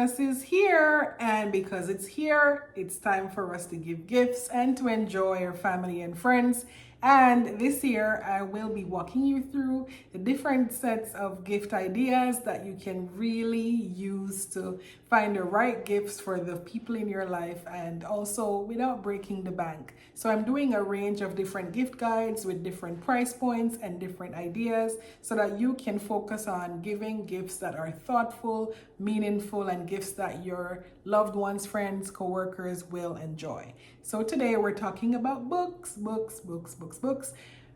Christmas is here, and because it's here, it's time for us to give gifts and to enjoy our family and friends. And this year, I will be walking you through the different sets of gift ideas that you can really use to find the right gifts for the people in your life and also without breaking the bank. So I'm doing a range of different gift guides with different price points and different ideas so that you can focus on giving gifts that are thoughtful, meaningful, and gifts that your loved ones, friends, co-workers will enjoy. So today we're talking about books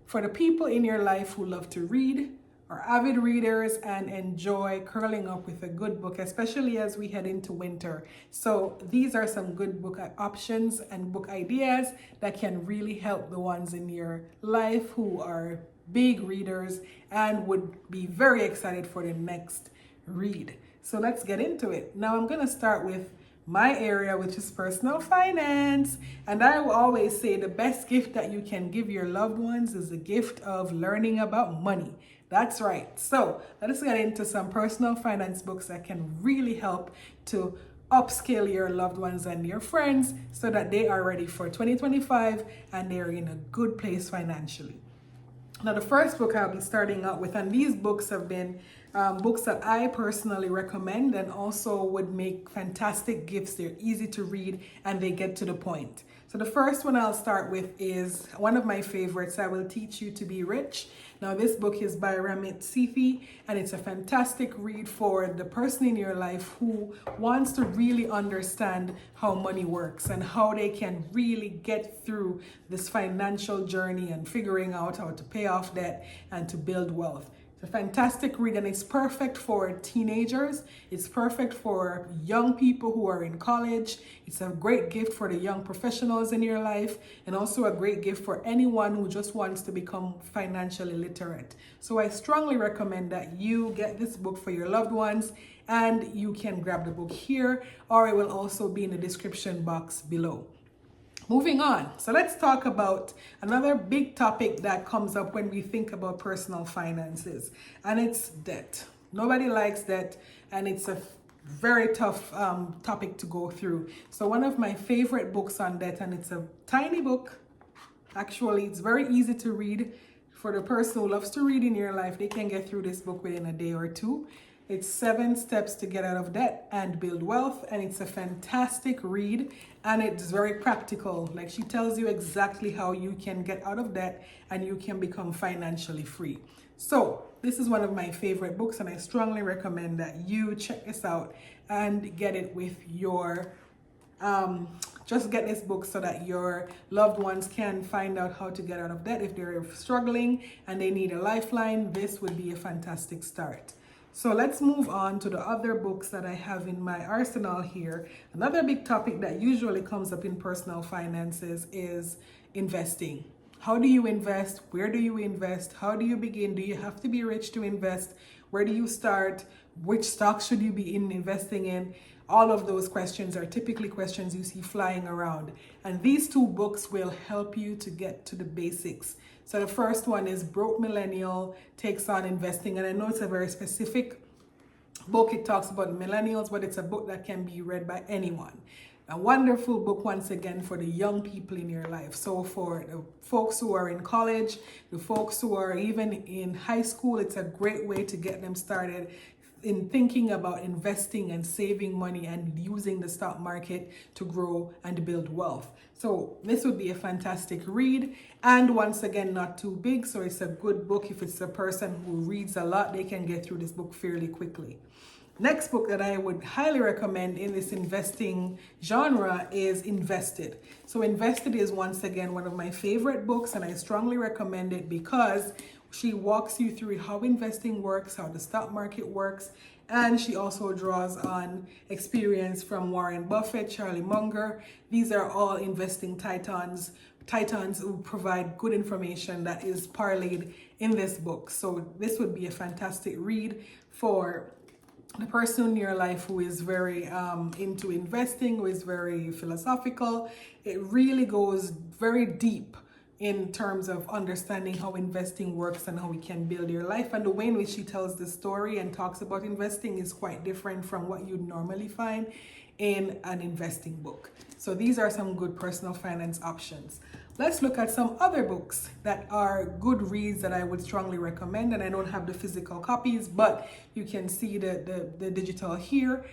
for the people in your life who love to read, are avid readers, and enjoy curling up with a good book, especially as we head into winter. So these are some good book options and book ideas that can really help the ones in your life who are big readers and would be very excited for the next read. So let's get into it. Now I'm going to start with my area, which is personal finance. And I will always say the best gift that you can give your loved ones is the gift of learning about money. That's right. So let's get into some personal finance books that can really help to upscale your loved ones and your friends so that they are ready for 2025 and they're in a good place financially. Now, the first book I'll be starting out with, and these books have been books that I personally recommend and also would make fantastic gifts. They're easy to read and they get to the point. So the first one I'll start with is one of my favorites, I Will Teach You to Be Rich. Now, this book is by Ramit Sethi, and it's a fantastic read for the person in your life who wants to really understand how money works and how they can really get through this financial journey and figuring out how to pay off debt and to build wealth. It's a fantastic read, and it's perfect for teenagers. It's perfect for young people who are in college. It's a great gift for the young professionals in your life, and also a great gift for anyone who just wants to become financially literate. So I strongly recommend that you get this book for your loved ones, and you can grab the book here, or it will also be in the description box below. Moving on, so let's talk about another big topic that comes up when we think about personal finances, and it's debt. Nobody likes debt, and it's a very tough topic to go through. So one of my favorite books on debt, and it's a tiny book. Actually, it's very easy to read. For the person who loves to read in your life, they can get through this book within a day or two. It's 7 Steps to Get Out of Debt and Build Wealth, and it's a fantastic read, and it's very practical. Like, she tells you exactly how you can get out of debt and you can become financially free. So this is one of my favorite books, and I strongly recommend that you check this out and get it with your just get this book so that your loved ones can find out how to get out of debt. If they're struggling and they need a lifeline, this would be a fantastic start. So let's move on to the other books that I have in my arsenal here. Another big topic that usually comes up in personal finances is investing. How do you invest? Where do you invest? How do you begin? Do you have to be rich to invest? Where do you start? Which stocks should you be investing in? All of those questions are typically questions you see flying around. And these two books will help you to get to the basics. So the first one is Broke Millennial Takes on Investing. And I know it's a very specific book. It talks about millennials, but it's a book that can be read by anyone. A wonderful book, once again, for the young people in your life. So for the folks who are in college, the folks who are even in high school, it's a great way to get them started in thinking about investing and saving money and using the stock market to grow and build wealth. So this would be a fantastic read, and once again, not too big. So it's a good book. If it's a person who reads a lot, they can get through this book fairly quickly. Next book that I would highly recommend in this investing genre is Invested. So Invested is once again one of my favorite books, and I strongly recommend it because she walks you through how investing works, how the stock market works, and she also draws on experience from Warren Buffett, Charlie Munger. These are all investing titans who provide good information that is parlayed in this book. So this would be a fantastic read for the person in your life who is very into investing, who is very philosophical. It really goes very deep in terms of understanding how investing works and how we can build your life. And the way in which she tells the story and talks about investing is quite different from what you'd normally find in an investing book. So these are some good personal finance options. Let's look at some other books that are good reads that I would strongly recommend. And I don't have the physical copies, but you can see the digital here.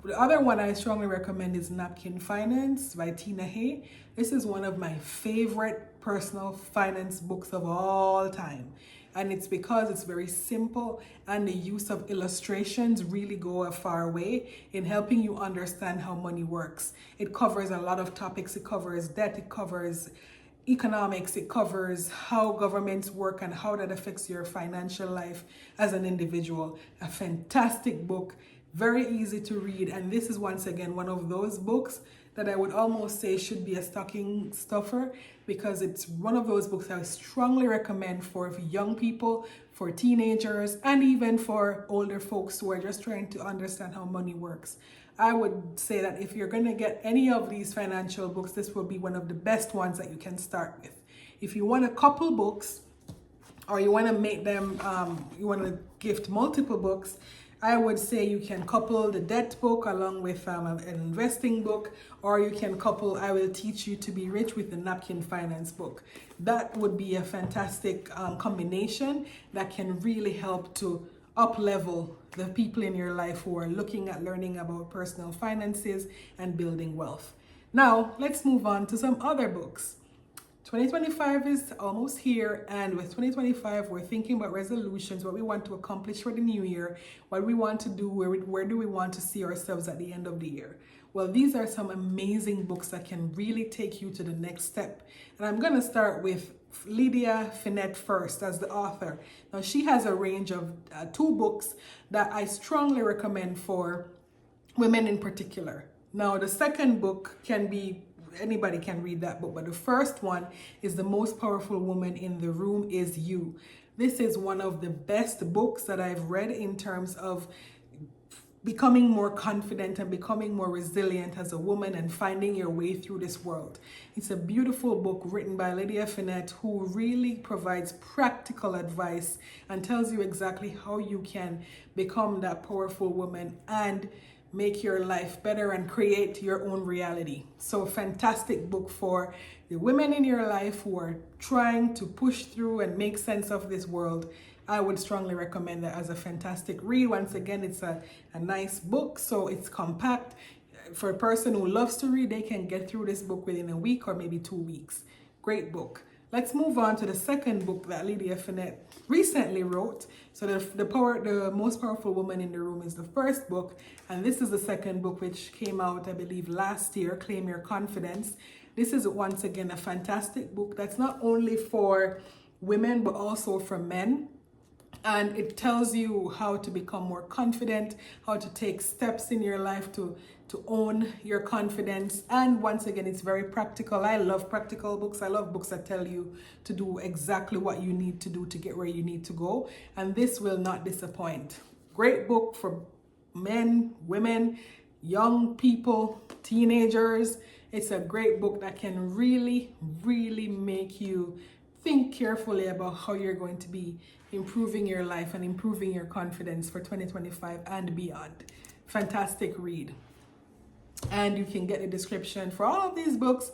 The other one I strongly recommend is Napkin Finance by Tina Hay. This is one of my favorite personal finance books of all time. And it's because it's very simple and the use of illustrations really go a far way in helping you understand how money works. It covers a lot of topics. It covers debt, it covers economics, it covers how governments work and how that affects your financial life as an individual. A fantastic book, very easy to read, and this is once again one of those books that I would almost say should be a stocking stuffer, because it's one of those books I strongly recommend for young people, for teenagers, and even for older folks who are just trying to understand how money works. I would say that if you're going to get any of these financial books, this will be one of the best ones that you can start with. If you want a couple books, or you want to make them, you want to gift multiple books, I would say you can couple the debt book along with an investing book, or you can couple I Will Teach You to Be Rich with the Napkin Finance book. That would be a fantastic combination that can really help to up-level the people in your life who are looking at learning about personal finances and building wealth. Now, let's move on to some other books. 2025 is almost here, and with 2025 we're thinking about resolutions, what we want to accomplish for the new year, what we want to do, where do we want to see ourselves at the end of the year. Well, these are some amazing books that can really take you to the next step. And I'm going to start with Lydia Finette first as the author. Now, she has a range of 2 books that I strongly recommend for women in particular. Now, the second book can be anybody can read that book, but the first one is The Most Powerful Woman in the Room Is You. This is one of the best books that I've read in terms of becoming more confident and becoming more resilient as a woman and finding your way through this world. It's a beautiful book written by Lydia Finette, who really provides practical advice and tells you exactly how you can become that powerful woman and make your life better and create your own reality. So fantastic book for the women in your life who are trying to push through and make sense of this world. I would strongly recommend that as a fantastic read. Once again, it's a nice book, so it's compact. For a person who loves to read, they can get through this book within a week or maybe 2 weeks. Great book. Let's move on to the second book that Lydia Finette recently wrote. So the Most Powerful Woman in the Room is the first book, and this is the second book, which came out, I believe, last year, Claim Your Confidence. This is once again a fantastic book that's not only for women but also for men. And it tells you how to become more confident, how to take steps in your life to own your confidence. And once again, it's very practical. I love practical books. I love books that tell you to do exactly what you need to do to get where you need to go. And this will not disappoint. Great book for men, women, young people, teenagers. It's a great book that can really, really make you think carefully about how you're going to be improving your life and improving your confidence for 2025 and beyond. Fantastic read. And you can get the description for all of these books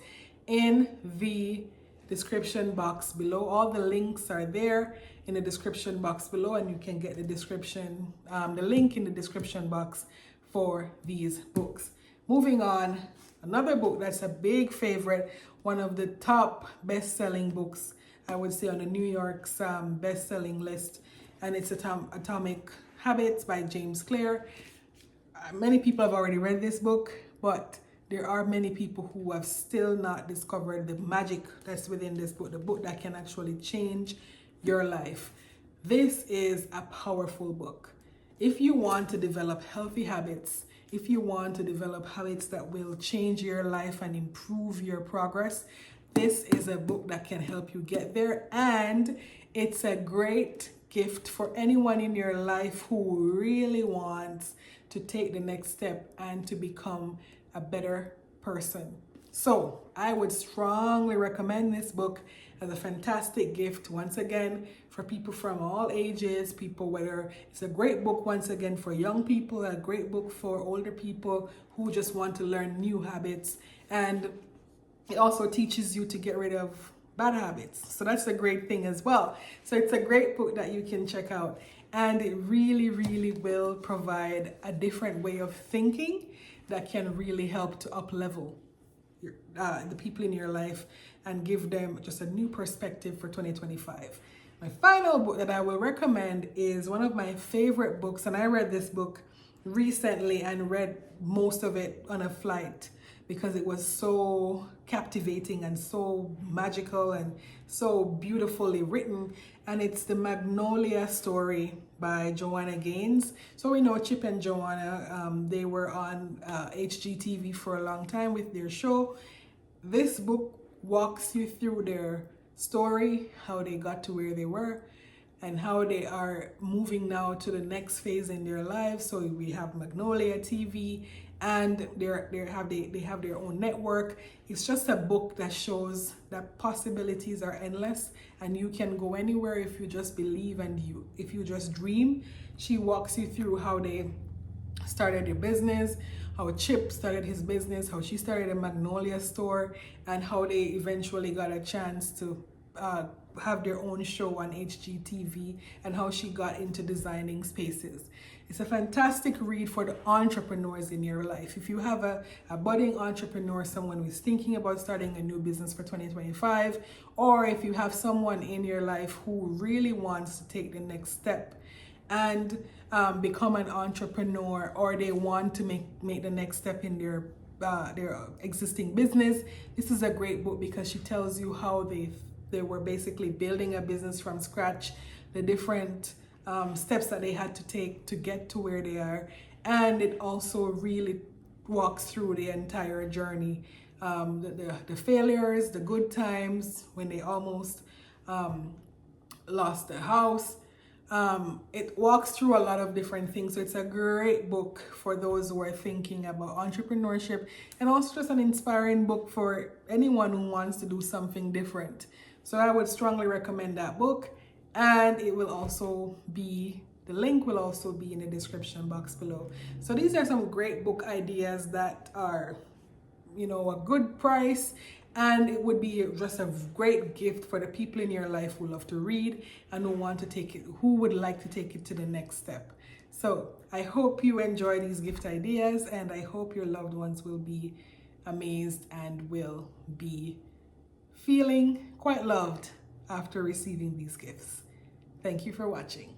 in the description box below. All the links are there in the description box below, and you can get the description, the link in the description box for these books. Moving on, another book that's a big favorite, one of the top best-selling books, I would say, on the New York's best-selling list, and it's Atomic Habits by James Clear. Many people have already read this book, but there are many people who have still not discovered the magic that's within this book, the book that can actually change your life. This is a powerful book. If you want to develop healthy habits, if you want to develop habits that will change your life and improve your progress, this is a book that can help you get there, and it's a great gift for anyone in your life who really wants to take the next step and to become a better person. So I would strongly recommend this book as a fantastic gift, once again, for people from all ages, people, whether it's a great book, once again, for young people, a great book for older people who just want to learn new habits. And it also teaches you to get rid of bad habits. So that's a great thing as well. So it's a great book that you can check out. And it really, really will provide a different way of thinking that can really help to up level the people in your life and give them just a new perspective for 2025. My final book that I will recommend is one of my favorite books, and I read this book recently and read most of it on a flight because it was so captivating and so magical and so beautifully written. And it's the Magnolia Story by Joanna Gaines. So we know Chip and Joanna, they were on HGTV for a long time with their show. This book walks you through their story, how they got to where they were, and how they are moving now to the next phase in their lives. So we have Magnolia TV, and they have their own network. It's just a book that shows that possibilities are endless, and you can go anywhere if you just believe and if you just dream. She walks you through how they started their business, how Chip started his business, how she started a Magnolia store, and how they eventually got a chance to have their own show on HGTV, and how she got into designing spaces. It's a fantastic read for the entrepreneurs in your life. If you have a budding entrepreneur, someone who's thinking about starting a new business for 2025, or if you have someone in your life who really wants to take the next step and become an entrepreneur, or they want to make the next step in their existing business, this is a great book because she tells you how they were basically building a business from scratch, the different steps that they had to take to get to where they are. And it also really walks through the entire journey, the failures, the good times, when they almost lost their house. It walks through a lot of different things. So it's a great book for those who are thinking about entrepreneurship, and also just an inspiring book for anyone who wants to do something different. So I would strongly recommend that book, and it will also be, the link will also be in the description box below. So these are some great book ideas that are, you know, a good price, and it would be just a great gift for the people in your life who love to read and who would like to take it to the next step. So I hope you enjoy these gift ideas, and I hope your loved ones will be amazed and will be feeling quite loved after receiving these gifts. Thank you for watching.